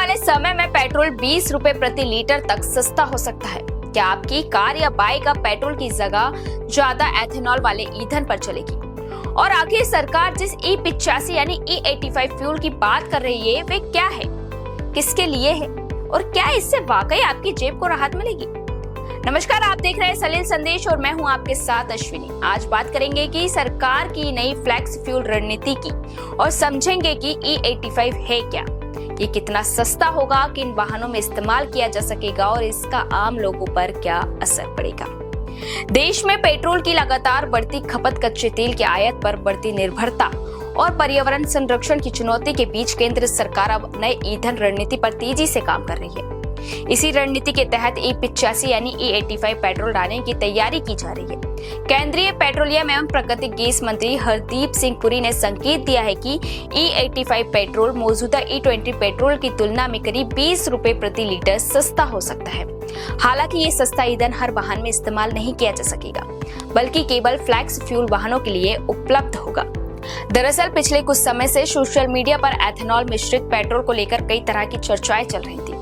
वाले समय में पेट्रोल 20 रुपए प्रति लीटर तक सस्ता हो सकता है। क्या आपकी कार या बाइक अब पेट्रोल की जगह ज्यादा एथेनॉल वाले ईंधन पर चलेगी? और आखिर सरकार जिस E85 यानी E85 फ्यूल की बात कर रही है वे क्या है, किसके लिए है और क्या इससे वाकई आपकी जेब को राहत मिलेगी? नमस्कार, आप देख रहे हैं सलील संदेश और मैं हूं आपके साथ अश्विनी। आज बात करेंगे कि सरकार की नई फ्लेक्स फ्यूल रणनीति की और समझेंगे कि E85 है क्या, ये कितना सस्ता होगा, किन वाहनों में इस्तेमाल किया जा सकेगा और इसका आम लोगों पर क्या असर पड़ेगा। देश में पेट्रोल की लगातार बढ़ती खपत, कच्चे तेल के आयात पर बढ़ती निर्भरता और पर्यावरण संरक्षण की चुनौती के बीच केंद्र सरकार अब नए ईंधन रणनीति पर तेजी से काम कर रही है। इसी रणनीति के तहत E85 यानी E85 पेट्रोल डालने की तैयारी की जा रही है। केंद्रीय पेट्रोलियम एवं प्राकृतिक गैस मंत्री हरदीप सिंह पुरी ने संकेत दिया है कि E85 पेट्रोल मौजूदा E20 पेट्रोल की तुलना में करीब 20 रुपए प्रति लीटर सस्ता हो सकता है। हालांकि ये सस्ता ईंधन हर वाहन में इस्तेमाल नहीं किया जा सकेगा, बल्कि केवल फ्लेक्स फ्यूल वाहनों के लिए उपलब्ध होगा। दरअसल पिछले कुछ समय से सोशल मीडिया पर एथेनॉल मिश्रित पेट्रोल को लेकर कई तरह की चर्चाएं चल रही थी।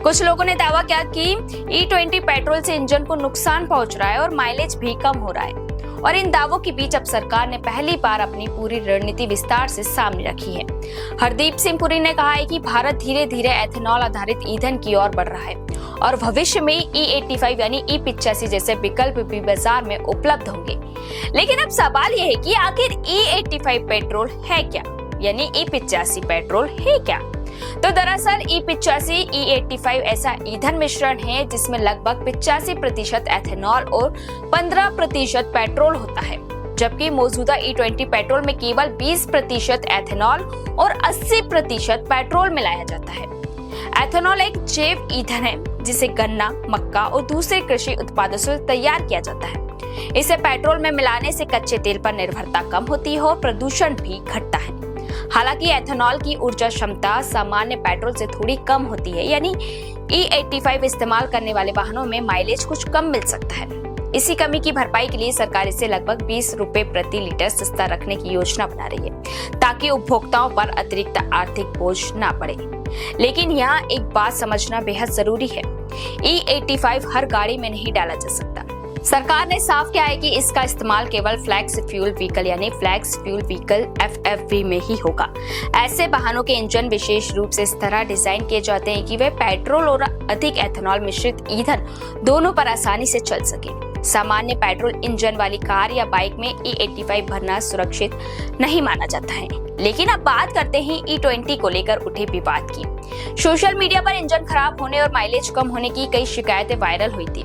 कुछ लोगों ने दावा किया कि E20 पेट्रोल से इंजन को नुकसान पहुंच रहा है और माइलेज भी कम हो रहा है। और इन दावों के बीच अब सरकार ने पहली बार अपनी पूरी रणनीति विस्तार से सामने रखी है। हरदीप सिंह पुरी ने कहा है कि भारत धीरे धीरे एथेनॉल आधारित ईंधन की ओर बढ़ रहा है और भविष्य में E85 यानी E85 जैसे विकल्प भी बाजार में उपलब्ध होंगे। लेकिन अब सवाल यह है कि आखिर E85 पेट्रोल है क्या, यानी E85 पेट्रोल है क्या? तो दरअसल E85 E85 ऐसा ईंधन मिश्रण है जिसमें लगभग 85% एथेनॉल और 15% पेट्रोल होता है, जबकि मौजूदा E20 पेट्रोल में केवल 20% एथेनॉल और 80% पेट्रोल मिलाया जाता है। एथेनॉल एक जैव ईंधन है जिसे गन्ना, मक्का और दूसरे कृषि उत्पादों से तैयार किया जाता है। इसे पेट्रोल में मिलाने से कच्चे तेल पर निर्भरता कम होती है और प्रदूषण भी घटता है। हालांकि एथेनॉल की ऊर्जा क्षमता सामान्य पेट्रोल से थोड़ी कम होती है, यानी E85 इस्तेमाल करने वाले वाहनों में माइलेज कुछ कम मिल सकता है। इसी कमी की भरपाई के लिए सरकार इसे लगभग 20 रुपए प्रति लीटर सस्ता रखने की योजना बना रही है, ताकि उपभोक्ताओं पर अतिरिक्त आर्थिक बोझ ना पड़े। लेकिन यहाँ एक बात समझना बेहद जरूरी है, E85 हर गाड़ी में नहीं डाला जा सकता। सरकार ने साफ किया है कि इसका इस्तेमाल केवल फ्लेक्स फ्यूल व्हीकल यानी फ्लेक्स फ्यूल व्हीकल FFV में ही होगा। ऐसे वाहनों के इंजन विशेष रूप से इस तरह डिजाइन किए जाते हैं कि वे पेट्रोल और अधिक एथेनॉल मिश्रित ईंधन दोनों पर आसानी से चल सके। सामान्य पेट्रोल इंजन वाली कार या बाइक में E85 भरना सुरक्षित नहीं माना जाता है। लेकिन अब बात करते हैं E20 को लेकर उठे विवाद की। सोशल मीडिया पर इंजन खराब होने और माइलेज कम होने की कई शिकायतें वायरल हुई थी।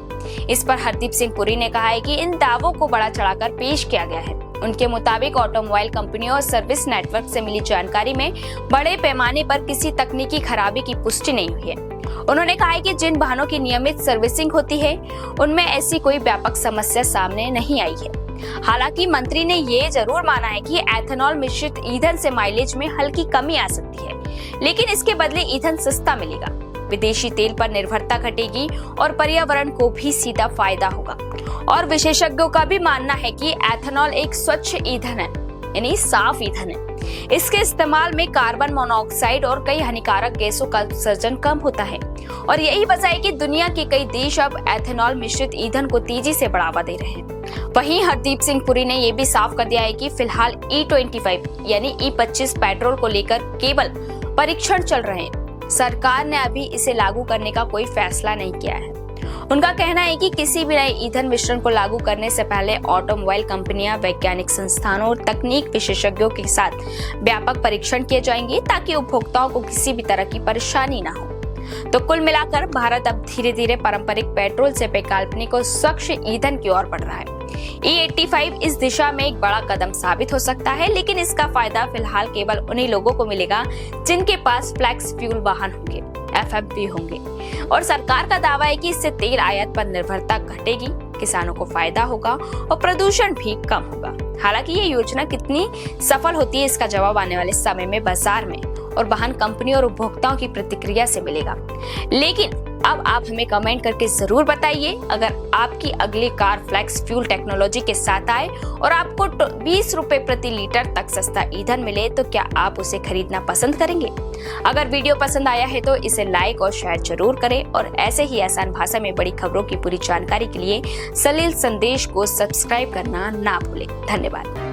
इस पर हरदीप सिंह पुरी ने कहा है कि इन दावों को बढ़ा चढ़ाकर पेश किया गया है। उनके मुताबिक ऑटोमोबाइल कंपनियों और सर्विस नेटवर्क से मिली जानकारी में बड़े पैमाने पर किसी तकनीकी खराबी की पुष्टि नहीं हुई है। उन्होंने कहा है कि जिन वाहनों की नियमित सर्विसिंग होती है उनमें ऐसी कोई व्यापक समस्या सामने नहीं आई है। हालांकि मंत्री ने ये जरूर माना है कि एथेनॉल मिश्रित ईंधन से माइलेज में हल्की कमी आ सकती है, लेकिन इसके बदले ईंधन सस्ता मिलेगा, विदेशी तेल पर निर्भरता घटेगी और पर्यावरण को भी सीधा फायदा होगा। और विशेषज्ञों का भी मानना है कि एथेनॉल एक स्वच्छ ईंधन है, यानी साफ ईंधन है। इसके इस्तेमाल में कार्बन मोनोऑक्साइड और कई हानिकारक गैसों का उत्सर्जन कम होता है और यही वजह है कि दुनिया के कई देश अब एथेनॉल मिश्रित ईंधन को तेजी से बढ़ावा दे रहे हैं। वहीं हरदीप सिंह पुरी ने यह भी साफ कर दिया है कि फिलहाल E25 यानी E25 पेट्रोल को लेकर केवल परीक्षण चल रहे हैं। सरकार ने अभी इसे लागू करने का कोई फैसला नहीं किया है। उनका कहना है कि किसी भी नए ईंधन मिश्रण को लागू करने से पहले ऑटोमोबाइल कंपनियां, वैज्ञानिक संस्थानों और तकनीक विशेषज्ञों के साथ व्यापक परीक्षण किए जाएंगे, ताकि उपभोक्ताओं को किसी भी तरह की परेशानी न हो। तो कुल मिलाकर भारत अब धीरे धीरे पारंपरिक पेट्रोल से वैकल्पिक और स्वच्छ ईंधन की ओर बढ़ रहा है। E85 इस दिशा में एक बड़ा कदम साबित हो सकता है, लेकिन इसका फायदा फिलहाल केवल उन्हीं लोगों को मिलेगा जिनके पास फ्लेक्स फ्यूल वाहन होंगे, FFV होंगे। और सरकार का दावा है कि इससे तेल आयात पर निर्भरता घटेगी, किसानों को फायदा होगा और प्रदूषण भी कम होगा। हालांकि ये योजना कितनी सफल होती है इसका जवाब आने वाले समय में बाजार में और वाहन कंपनी और उपभोक्ताओं की प्रतिक्रिया से मिलेगा। लेकिन अब आप हमें कमेंट करके जरूर बताइए, अगर आपकी अगली कार फ्लेक्स फ्यूल टेक्नोलॉजी के साथ आए और आपको 20 रुपए प्रति लीटर तक सस्ता ईंधन मिले तो क्या आप उसे खरीदना पसंद करेंगे? अगर वीडियो पसंद आया है तो इसे लाइक और शेयर जरूर करें और ऐसे ही आसान भाषा में बड़ी खबरों की पूरी जानकारी के लिए सलील संदेश को सब्सक्राइब करना ना भूलें। धन्यवाद।